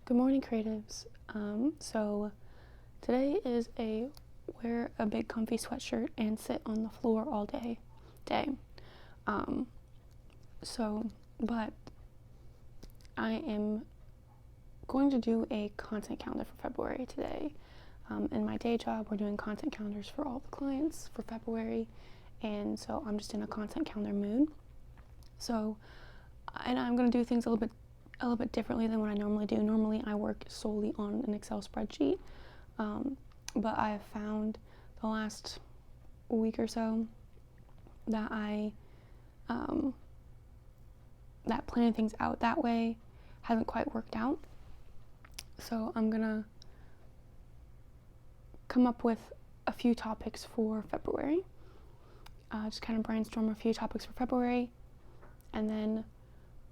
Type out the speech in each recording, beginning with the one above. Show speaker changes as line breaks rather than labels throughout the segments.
Good morning, creatives. So today is a wear a big comfy sweatshirt and sit on the floor all day. Um, but I am going to do a content calendar for February today. In my day job, we're doing content calendars for all the clients for February, and so I'm just in a content calendar mood. So, and I'm going to do things a little bit differently than what I normally do. Normally I work solely on an Excel spreadsheet, but I have found the last week or so that that planning things out that way hasn't quite worked out. So I'm gonna come up with a few topics for February, just kind of brainstorm a few topics for February, and then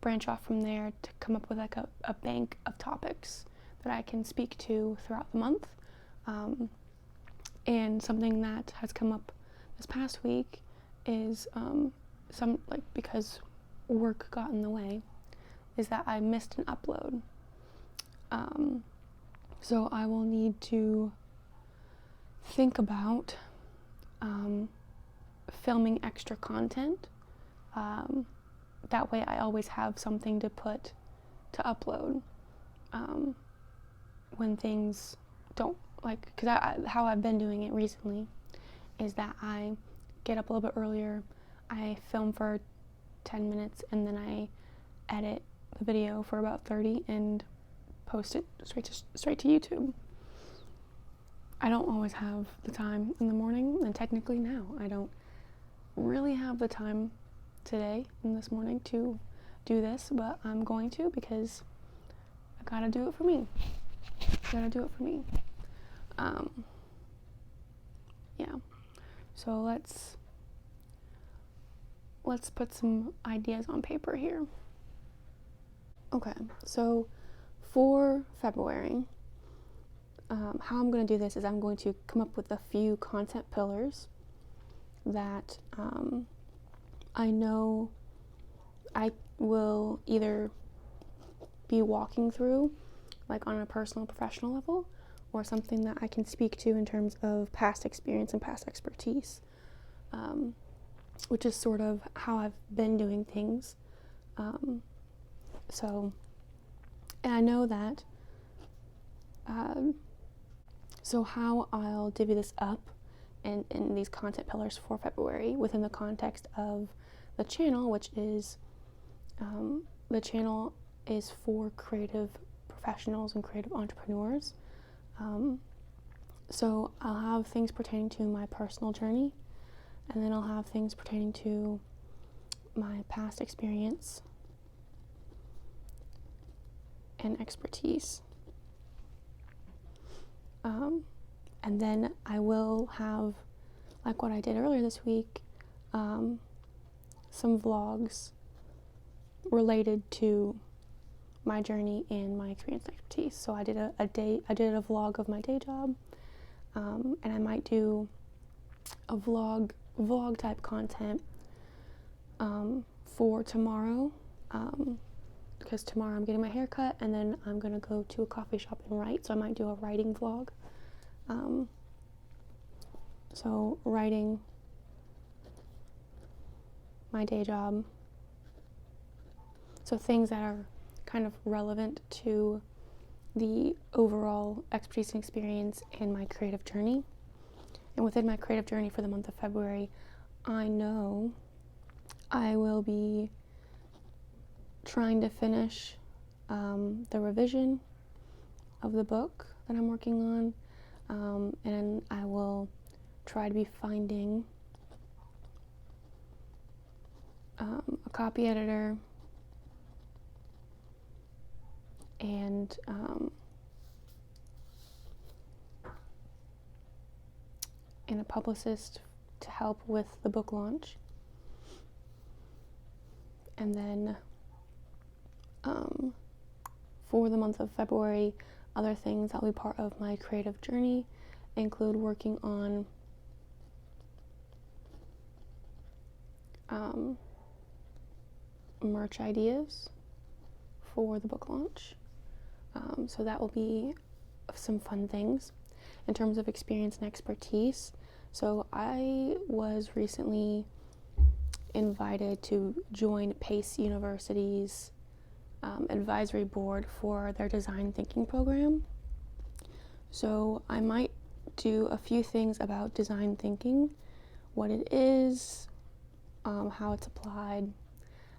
branch off from there to come up with like a bank of topics that I can speak to throughout the month. And something that has come up this past week is because work got in the way, is that I missed an upload. So I will need to think about filming extra content. That way I always have something to upload when things don't, because how I've been doing it recently is that I get up a little bit earlier, I film for 10 minutes, and then I edit the video for about 30 and post it straight to YouTube. I don't always have the time in the morning, and technically now I don't really have the time today and this morning to do this, but I'm going to, because I gotta do it for me. Yeah. So let's put some ideas on paper here. Okay, so for February, how I'm going to do this is I'm going to come up with a few content pillars that I know I will either be walking through, like on a personal, professional level, or something that I can speak to in terms of past experience and past expertise, which is sort of how I've been doing things. And I know that, so how I'll divvy this up in these content pillars for February within the context of the channel, which is, the channel is for creative professionals and creative entrepreneurs. So I'll have things pertaining to my personal journey, and then I'll have things pertaining to my past experience and expertise. And then I will have, like what I did earlier this week, some vlogs related to my journey and my experience and expertise. So I did a vlog of my day job, and I might do a vlog type content for tomorrow, because tomorrow I'm getting my hair cut, and then I'm gonna go to a coffee shop and write, so I might do a writing vlog. So writing, my day job, so things that are kind of relevant to the overall expertise and experience in my creative journey. And within my creative journey for the month of February, I know I will be trying to finish the revision of the book that I'm working on, and I will try to be finding a copy editor and a publicist to help with the book launch. And then for the month of February, other things that will be part of my creative journey include working on merch ideas for the book launch, So that will be some fun things. In terms of experience and expertise, so I was recently invited to join Pace University's advisory board for their design thinking program. So I might do a few things about design thinking, what it is, how it's applied,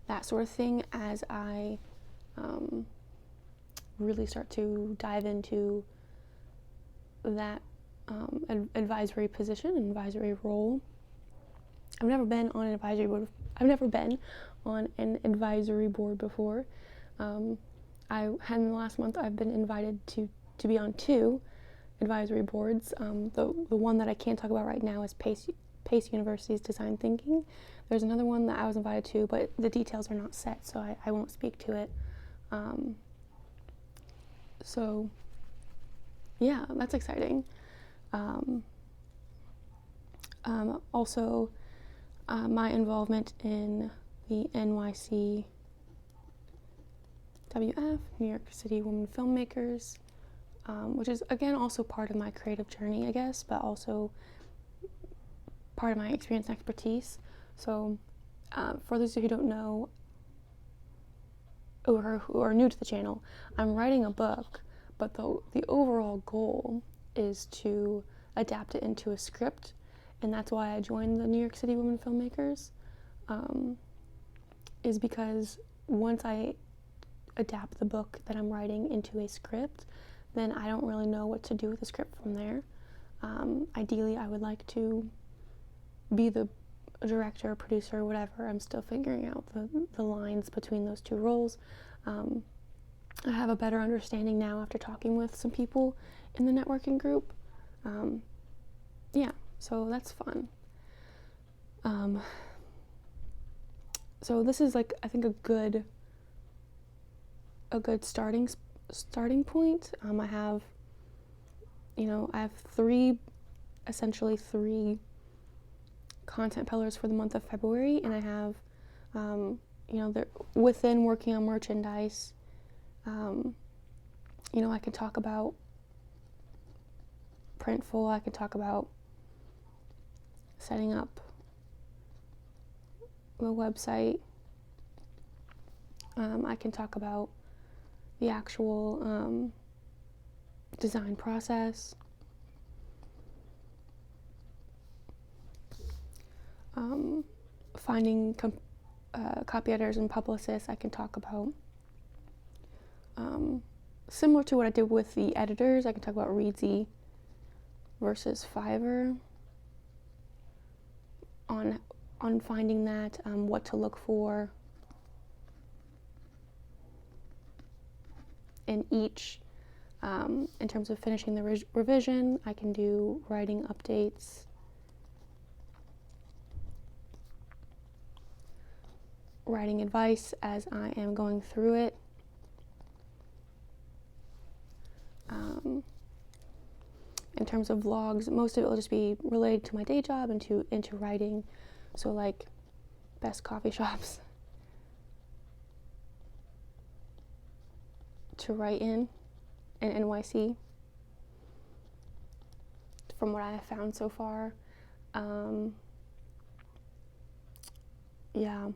that sort of thing, as I really start to dive into that advisory position, advisory role. I've never been on an advisory board. I've never been on an advisory board before. In the last month, I've been invited to be on 2 advisory boards. The one that I can't talk about right now is Pace University's Design Thinking. There's another one that I was invited to, but the details are not set, so I won't speak to it. So yeah, that's exciting. Also, my involvement in the NYCWF, New York City Women Filmmakers, which is, again, also part of my creative journey, I guess, but also part of my experience and expertise. So, for those of you who don't know, or who are new to the channel, I'm writing a book, but the overall goal is to adapt it into a script, and that's why I joined the New York City Women Filmmakers, is because once I adapt the book that I'm writing into a script, then I don't really know what to do with the script from there. Ideally, I would like to be the director, producer, whatever. I'm still figuring out the lines between those 2 roles. I have a better understanding now after talking with some people in the networking group. Yeah, so that's fun. So this is, like, I think a good starting point. I have 3 content pillars for the month of February, and I have they're within working on merchandise. I can talk about Printful. I can talk about setting up the website. I can talk about the actual design process. Finding copy editors and publicists. I can talk about, similar to what I did with the editors, I can talk about Reedsy versus Fiverr on finding that, what to look for in each. In terms of finishing the revision, I can do writing updates, writing advice as I am going through it. In terms of vlogs, most of it will just be related to my day job and into writing. So, like, best coffee shops to write in NYC, from what I have found so far. Yeah.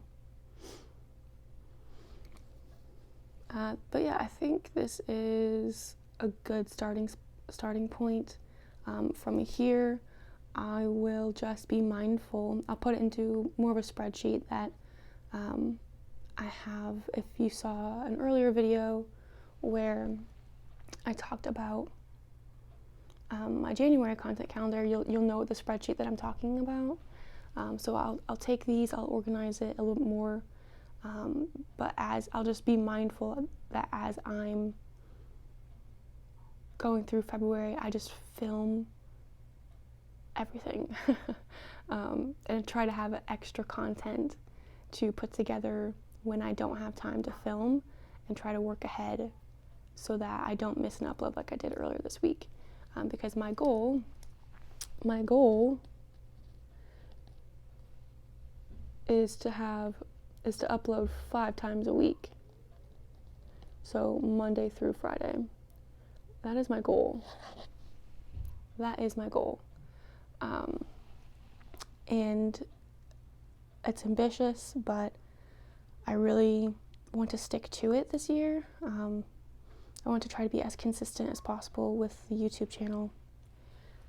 But yeah, I think this is a good starting point. From here, I will just be mindful. I'll put it into more of a spreadsheet that I have. If you saw an earlier video where I talked about my January content calendar, you'll know the spreadsheet that I'm talking about. So I'll take these, I'll organize it a little bit more. But I'll just be mindful that as I'm going through February, I just film everything and try to have extra content to put together when I don't have time to film, and try to work ahead so that I don't miss an upload like I did earlier this week. Because my goal is to upload 5 times a week. So Monday through Friday. That is my goal. And it's ambitious, but I really want to stick to it this year. I want to try to be as consistent as possible with the YouTube channel.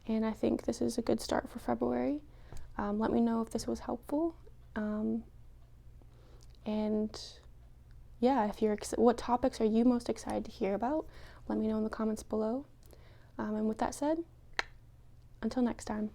And I think this is a good start for February. Let me know if this was helpful. And yeah, what topics are you most excited to hear about? Let me know in the comments below. And with that said, until next time.